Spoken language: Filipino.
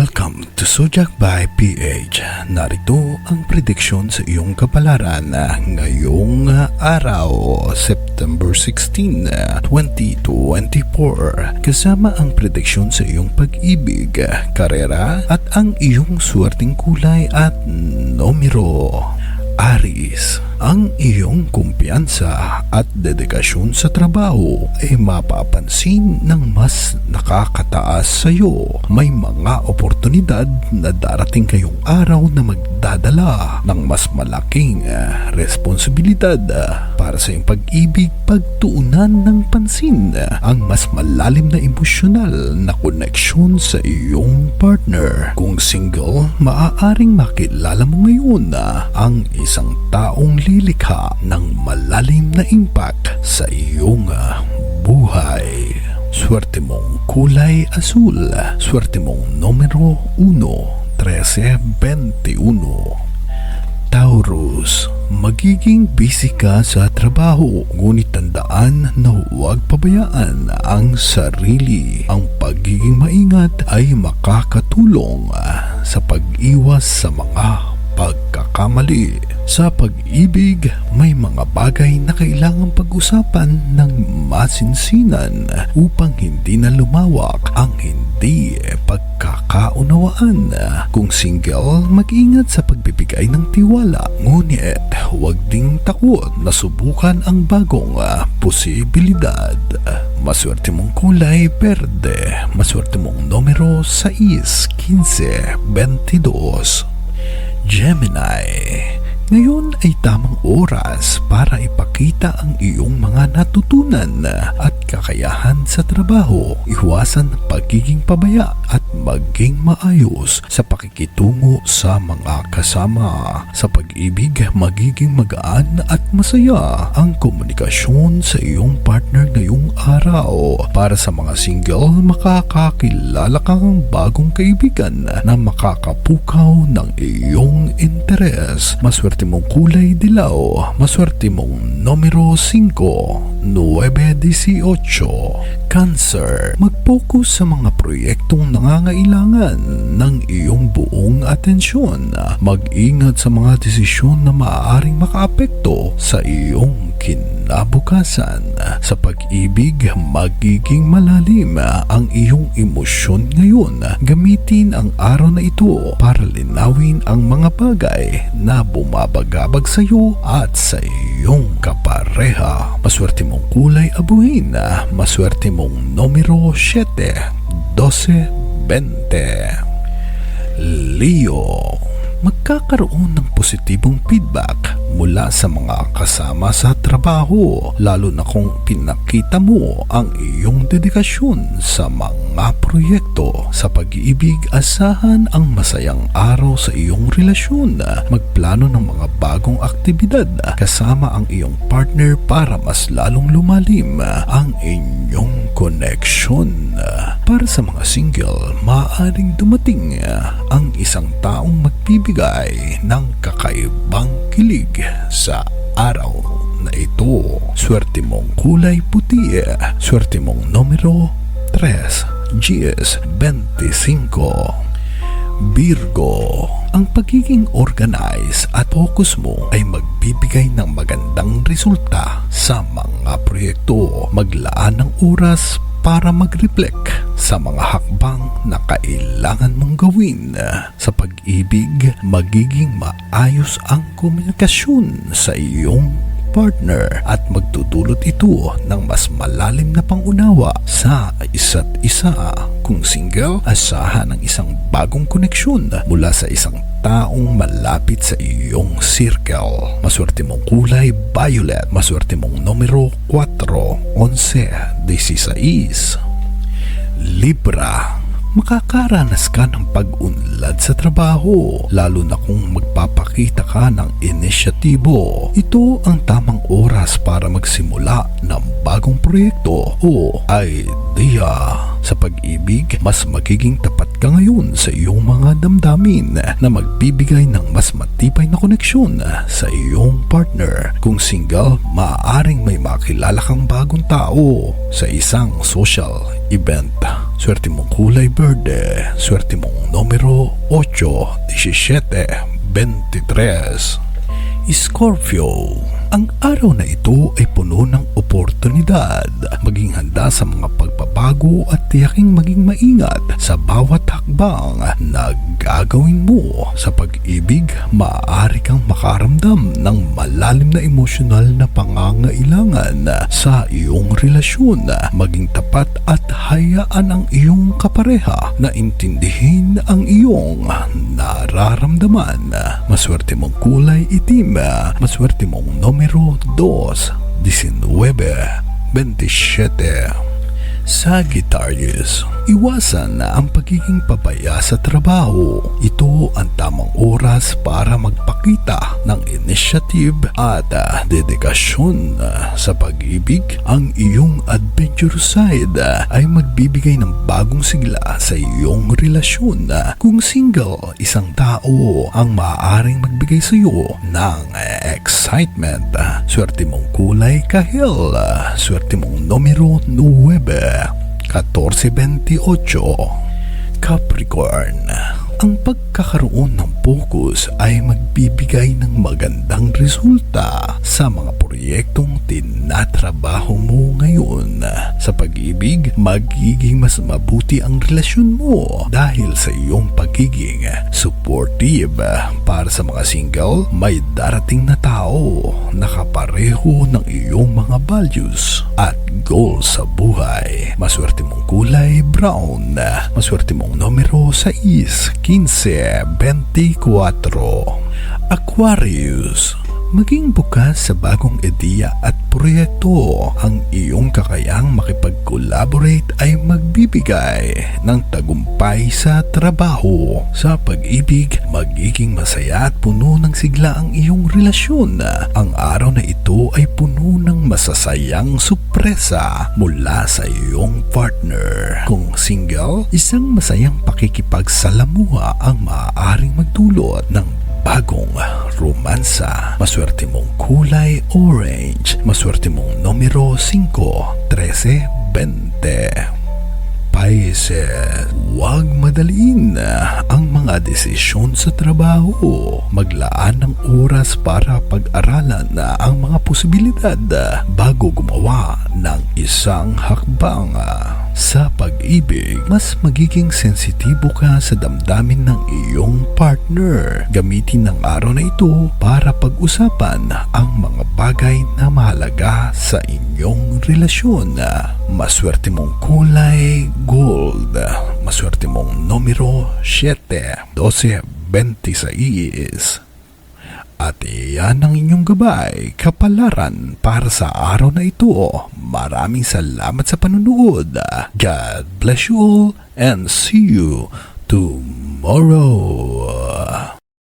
Welcome to Zodiac by PH. Narito ang prediksyon sa iyong kapalaran ngayong araw, September 16, 2024. Kasama ang prediksyon sa iyong pag-ibig, karera at ang iyong swerteng kulay at numero. Aries, ang iyong kumpiyansa at dedikasyon sa trabaho ay mapapansin ng mas nakakataas sa iyo. May mga oportunidad na darating kayong araw na magdadala ng mas malaking responsibilidad para sa iyong pag-ibig. Pagtuunan ng pansin ang mas malalim na emosyonal na koneksyon sa iyong partner. Kung single, maaaring makilala mo ngayon ang isang taong lilikha ng malalim na impact sa iyong buhay. Swerte mong kulay asul. Swerte mong numero 1, 13, 21. Taurus, magiging busy ka sa trabaho, ngunit tandaan na huwag pabayaan ang sarili. Ang pagiging maingat ay makakatulong sa pag-iwas sa mga pagkakamali. Sa pag-ibig, may mga bagay na kailangang pag-usapan ng masinsinan upang hindi na lumawak ang hindi pagkakaunawaan. Kung single, mag-ingat sa pagbibigay ng tiwala, ngunit huwag ding takot na subukan ang bagong posibilidad. Maswerte mong kulay berde. Maswerte mong numero 6, 15, 22. Gemini, ngayon ay tamang oras para ipakita ang iyong mga natutunan at kakayahan sa trabaho. Iwasan ang pagiging pabaya at maging maayos sa pakikitungo sa mga kasama. Sa pag-ibig, magiging magaan at masaya ang komunikasyon sa iyong partner ngayong araw. Para sa mga single, makakakilala kang bagong kaibigan na makakapukaw ng iyong interes. Maswerte mong kulay dilaw. Maswerte mong numero 5, 9, 18. Cancer, mag-focus sa mga proyektong nangangailangan ng iyong buong atensyon. Mag-ingat sa mga desisyon na maaaring makaapekto sa iyong kinabukasan. Sa pag-ibig, magiging malalim ang iyong emosyon ngayon. Gamitin ang araw na ito para linawin ang mga bagay na bumabagabag sa iyo at sa iyong kapareha. Maswerte mong kulay abuhin. Maswerte mong numero 7, 12, 20. Leo, magkakaroon ng positibong feedback mula sa mga kasama sa trabaho, lalo na kung pinakita mo ang iyong dedikasyon sa mga proyekto. Sa pag-iibig, asahan ang masayang araw sa iyong relasyon. Magplano ng mga bagong aktibidad kasama ang iyong partner para mas lalong lumalim ang inyong connection. Para sa mga single, maaaring dumating ang isang taong magbibigay ng kakaibang kilig sa araw na ito. Swerte mong kulay puti. Swerte mong numero 3, 25. Virgo, ang pagiging organized at focus mo ay magbibigay ng magandang resulta sa mga proyekto. Maglaan ng oras para mag-reflect sa mga hakbang na kailangan mong gawin. Sa pag-ibig, magiging maayos ang komunikasyon sa iyong partner at magdudulot ito ng mas malalim na pangunawa sa isa't isa. Kung single, asahan ang isang bagong koneksyon mula sa isang taong malapit sa iyong circle. Maswerte mong kulay violet. Maswerte mong numero 4, 11, 16. Libra, makakaranas ka ng pag-unlad sa trabaho, lalo na kung magpapakita ka ng inisyatibo. Ito ang tamang oras para magsimula ng bagong proyekto o idea. Sa pag-ibig, mas magiging tapat ka ngayon sa iyong mga damdamin na magbibigay ng mas matibay na koneksyon sa iyong partner. Kung single, maaaring may makilala kang bagong tao sa isang social event. Swerte mong kulay berde. Swerte mong numero 8, 17, 23. Scorpio. Ang araw na ito ay puno ng oportunidad. Maging handa sa mga pagbabago at tiyaking maging maingat sa bawat hakbang na gagawin mo. Sa pag-ibig, maaari kang makaramdam ng malalim na emosyonal na pangangailangan sa iyong relasyon. Maging tapat at hayaan ang iyong kapareha na intindihin ang iyong nararamdaman. Maswerte mong kulay itim. Maswerte mong numero 2, 19, 27. Sagittarius. Iwasan ang pagiging pabaya sa trabaho. Ito ang tamang oras para magpakita ng initiative at dedikasyon sa pag-ibig. Ang iyong adventurous side ay magbibigay ng bagong sigla sa iyong relasyon. Kung single, isang tao ang maaaring magbigay sa iyo ng excitement. Swerte mong kulay kahel. Swerte mong numero 9, 14-28. Capricorn. Ang pagkakaroon ng focus ay magbibigay ng magandang resulta sa mga proyektong tinatrabaho mo ngayon. Sa pag-ibig, magiging mas mabuti ang relasyon mo dahil sa iyong pagiging supportive. Para sa mga single, may darating na tao na kapareho ng iyong mga values at goals sa buhay. Maswerte mong kulay brown. Maswerte mong numero 6, 15, 24. Aquarius. Maging bukas sa bagong ideya at proyekto. Ang iyong kakayang makipag-collaborate ay magbibigay ng tagumpay sa trabaho. Sa pag-ibig, magiging masaya at puno ng sigla ang iyong relasyon. Ang araw na ito ay puno ng masasayang sorpresa mula sa iyong partner. Kung single, isang masayang pakikipagsalamuha ang maaaring magdulot ng bagong romansa. Maswerte mong kulay orange. Maswerte mong numero 5, 13, 20. Pisces. Huwag madaliin ang mga desisyon sa trabaho. Maglaan ng oras para pag-aralan ang mga posibilidad bago gumawa ng isang hakbang. Sa pag-ibig, mas magiging sensitibo ka sa damdamin ng iyong partner. Gamitin ang araw na ito para pag-usapan ang mga bagay na mahalaga sa inyong relasyon. Maswerte mong kulay gold. Maswerte mong numero 7, 12, 26. At iyan ang inyong gabay, kapalaran para sa araw na ito. Maraming salamat sa panunood. God bless you all and see you tomorrow.